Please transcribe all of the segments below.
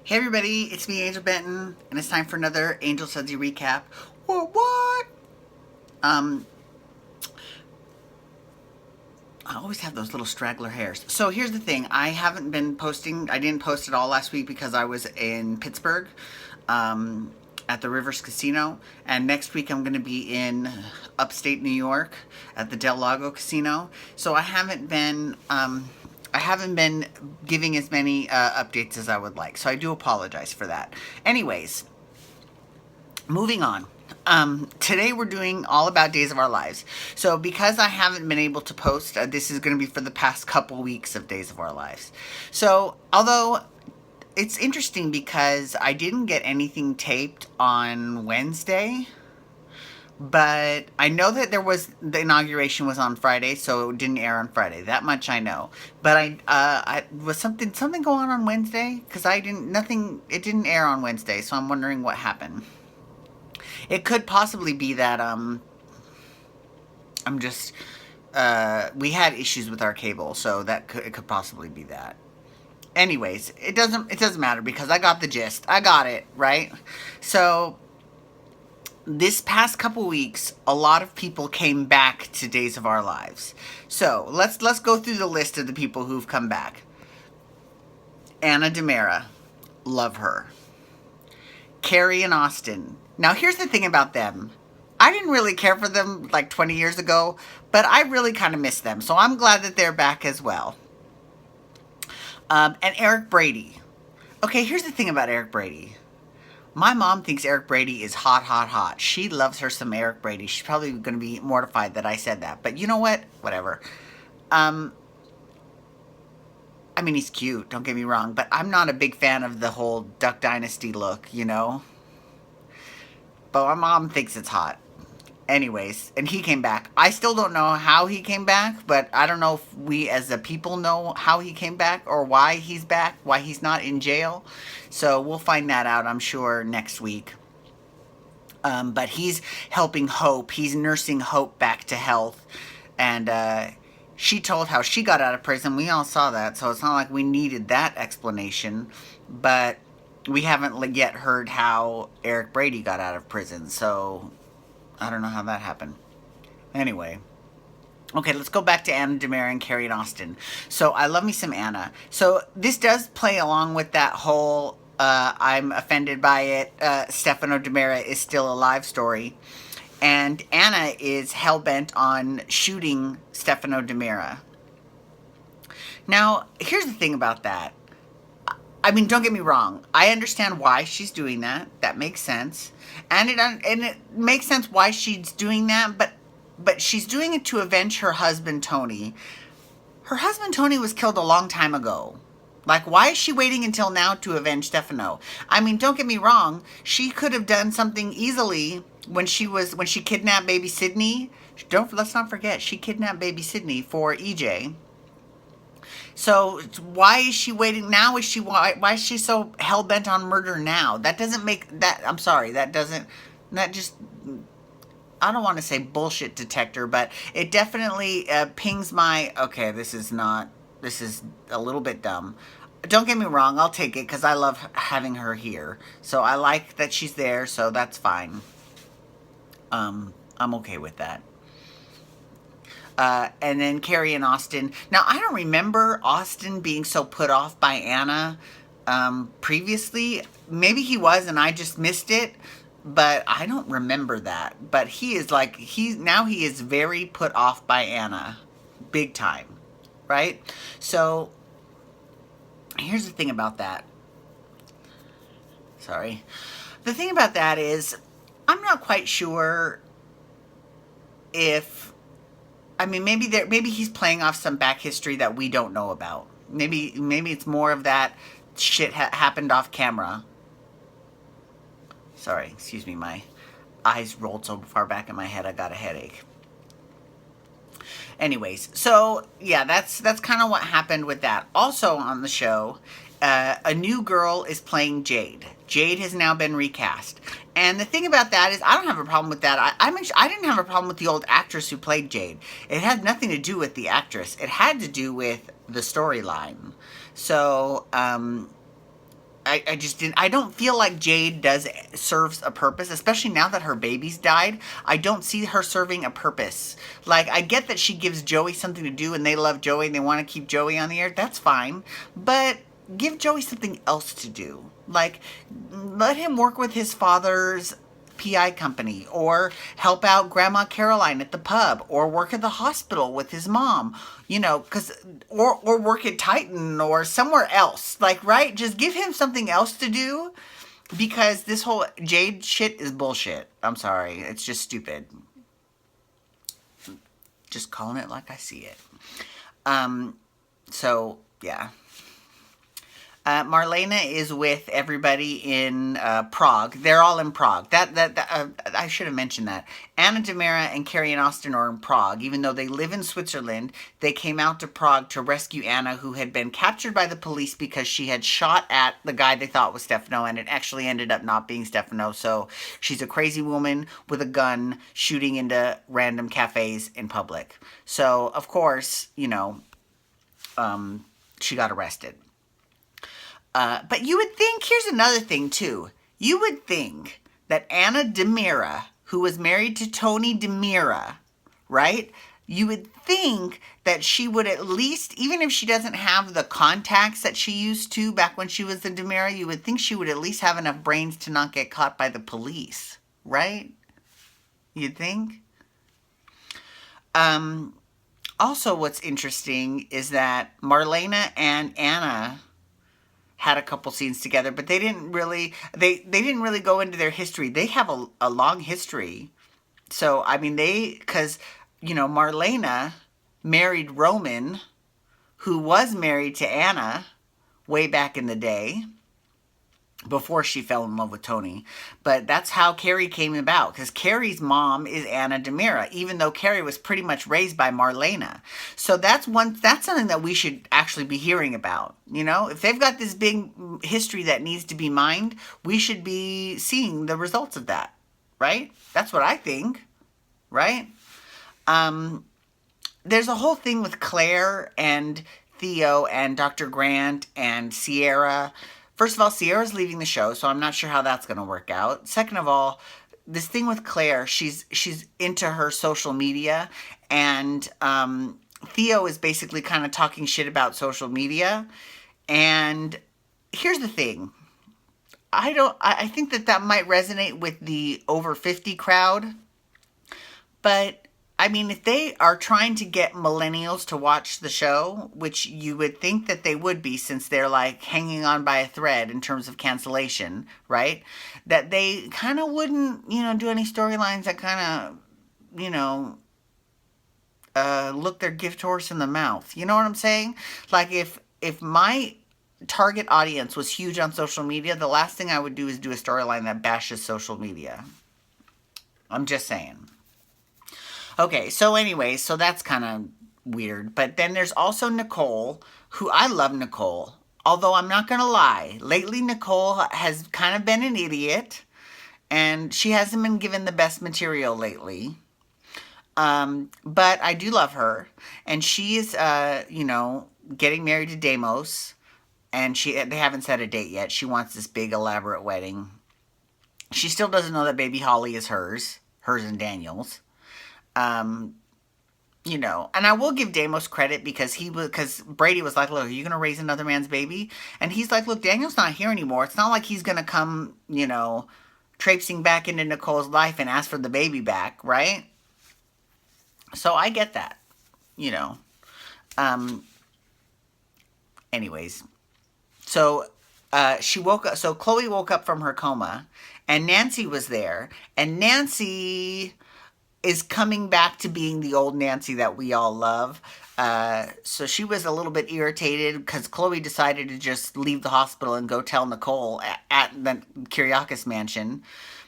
Hey everybody, it's me, Angel Benton, and it's time for another Angel Sudsy recap. What? Um, I always have those little straggler hairs. So here's the thing, I haven't been posting, I didn't post at all last week because I was in Pittsburgh, at the Rivers Casino, and next week I'm going to be in upstate New York at the Del Lago Casino. So I haven't been giving as many updates as I would like, so I do apologize for that. Anyways, moving on. Today we're doing all about Days of Our Lives. So because I haven't been able to post, this is going to be for the past couple weeks of Days of Our Lives. So although it's interesting because I didn't get anything taped on Wednesday, but I know that the inauguration was on Friday, so it didn't air on Friday. That much I know. But I was something going on Wednesday because it didn't air on Wednesday, so I'm wondering what happened. It could possibly be that I'm just we had issues with our cable, so it could possibly be that. Anyways, it doesn't matter because I got the gist. I got it, right? So this past couple weeks, a lot of people came back to Days of Our Lives. So let's go through the list of the people who've come back. Anna DiMera, love her. Carrie and Austin. Now here's the thing about them. I didn't really care for them like 20 years ago, but I really kind of miss them. So I'm glad that they're back as well. And Eric Brady. Okay, here's the thing about Eric Brady. My mom thinks Eric Brady is hot, hot, hot. She loves her some Eric Brady. She's probably going to be mortified that I said that. But you know what? Whatever. I mean, he's cute, don't get me wrong. But I'm not a big fan of the whole Duck Dynasty look, you know? But my mom thinks it's hot. Anyways, and he came back. I still don't know how he came back, but I don't know if we as a people know how he came back or why he's back, why he's not in jail. So we'll find that out, I'm sure, next week. But he's helping Hope. He's nursing Hope back to health. And she told how she got out of prison. We all saw that, so it's not like we needed that explanation. But we haven't yet heard how Eric Brady got out of prison, so I don't know how that happened. Anyway. Okay, let's go back to Anna DiMera and Carrie and Austin. So, I love me some Anna. So, this does play along with that whole I'm offended by it, Stefano DiMera is still alive story. And Anna is hell-bent on shooting Stefano DiMera. Now, here's the thing about that. I mean, don't get me wrong. I understand why she's doing that. That makes sense. And it makes sense why she's doing that, but she's doing it to avenge her husband, Tony. Her husband, Tony, was killed a long time ago. Like, why is she waiting until now to avenge Stefano? I mean, don't get me wrong. She could have done something easily when she kidnapped baby Sydney. Let's not forget, she kidnapped baby Sydney for EJ. So why is she waiting now? Why is she so hell bent on murder now? That doesn't make that. I'm sorry. That just. I don't want to say bullshit detector, but it definitely pings my. Okay, this is a little bit dumb. Don't get me wrong. I'll take it because I love having her here. So I like that she's there. So that's fine. I'm okay with that. And then Carrie and Austin. Now, I don't remember Austin being so put off by Anna previously. Maybe he was and I just missed it, but I don't remember that. But he is now he is very put off by Anna. Big time. Right? So, here's the thing about that. Sorry. The thing about that is, I'm not quite sure if... I mean, maybe he's playing off some back history that we don't know about. Maybe it's more of that shit happened off camera. Sorry, excuse me, my eyes rolled so far back in my head I got a headache. Anyways, so yeah, that's kind of what happened with that. Also on the show, a new girl is playing Jade. Jade has now been recast. And the thing about that is I don't have a problem with that. I didn't have a problem with the old actress who played Jade. It had nothing to do with the actress. It had to do with the storyline. So, I just didn't. I don't feel like Jade serves a purpose, especially now that her baby's died. I don't see her serving a purpose. Like, I get that she gives Joey something to do and they love Joey and they want to keep Joey on the air. That's fine. But give Joey something else to do. Like, let him work with his father's PI company, or help out Grandma Caroline at the pub, or work at the hospital with his mom, or work at Titan or somewhere else. Like, right? Just give him something else to do, because this whole Jade shit is bullshit. I'm sorry. It's just stupid. Just calling it like I see it. So, yeah. Marlena is with everybody in Prague. They're all in Prague. I should have mentioned that. Anna Demira and Carrie and Austin are in Prague. Even though they live in Switzerland, they came out to Prague to rescue Anna, who had been captured by the police because she had shot at the guy they thought was Stefano, and it actually ended up not being Stefano. So she's a crazy woman with a gun shooting into random cafes in public. So, of course, she got arrested. But you would think, here's another thing too. You would think that Anna Demira, who was married to Tony Demira, right? You would think that she would at least, even if she doesn't have the contacts that she used to back when she was the Demira, you would think she would at least have enough brains to not get caught by the police, right? You'd think? Also, what's interesting is that Marlena and Anna had a couple scenes together, but they didn't really go into their history. They have a long history. So, I mean, because, Marlena married Roman, who was married to Anna way back in the day, before she fell in love with Tony. But that's how Carrie came about, because Carrie's mom is Anna Demira, even though Carrie was pretty much raised by Marlena. So that's something that we should actually be hearing about. If they've got this big history that needs to be mined, we should be seeing the results of that, right? That's what I think, right? There's a whole thing with Claire and Theo and Dr. Grant and Sierra. First of all, Sierra's leaving the show, so I'm not sure how that's going to work out. Second of all, this thing with Claire, she's into her social media, and Theo is basically kind of talking shit about social media. And here's the thing. I think that might resonate with the over 50 crowd. But I mean, if they are trying to get millennials to watch the show, which you would think that they would be, since they're like hanging on by a thread in terms of cancellation, right? That they kind of wouldn't, do any storylines that kind of, look their gift horse in the mouth. You know what I'm saying? Like, if my target audience was huge on social media, the last thing I would do is do a storyline that bashes social media. I'm just saying. Okay, so anyways, so that's kind of weird. But then there's also Nicole, who I love Nicole. Although I'm not going to lie, lately Nicole has kind of been an idiot. And she hasn't been given the best material lately. But I do love her. And she is, getting married to Deimos. And they haven't set a date yet. She wants this big elaborate wedding. She still doesn't know that baby Holly is hers and Daniel's. And I will give Deimos credit because Brady was like, look, are you going to raise another man's baby? And he's like, look, Daniel's not here anymore. It's not like he's going to come, traipsing back into Nicole's life and ask for the baby back, right? So I get that, anyways. So, Chloe woke up from her coma, and Nancy was there, and Nancy is coming back to being the old Nancy that we all love. So she was a little bit irritated because Chloe decided to just leave the hospital and go tell Nicole at the Kyriakis mansion.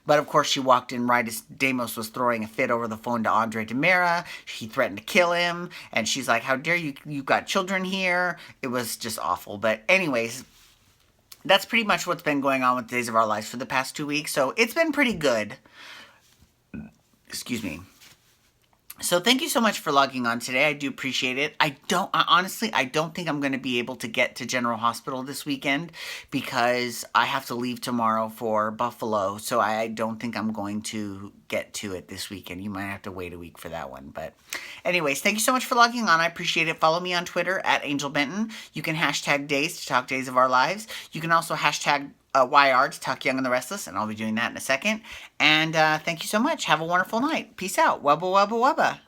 But of course she walked in right as Deimos was throwing a fit over the phone to Andre Demira. He threatened to kill him. And she's like, how dare you, you've got children here. It was just awful. But anyways, that's pretty much what's been going on with Days of Our Lives for the past 2 weeks. So it's been pretty good. Excuse me. So thank you so much for logging on today. I do appreciate it. Honestly, I don't think I'm going to be able to get to General Hospital this weekend because I have to leave tomorrow for Buffalo. So I don't think I'm going to get to it this weekend. You might have to wait a week for that one. But anyways, thank you so much for logging on. I appreciate it. Follow me on Twitter at Angel Benton. You can hashtag days to talk days of our lives. You can also hashtag YR to talk Young and the Restless, and I'll be doing that in a second. And thank you so much. Have a wonderful night. Peace out. Wubba, wubba, wubba.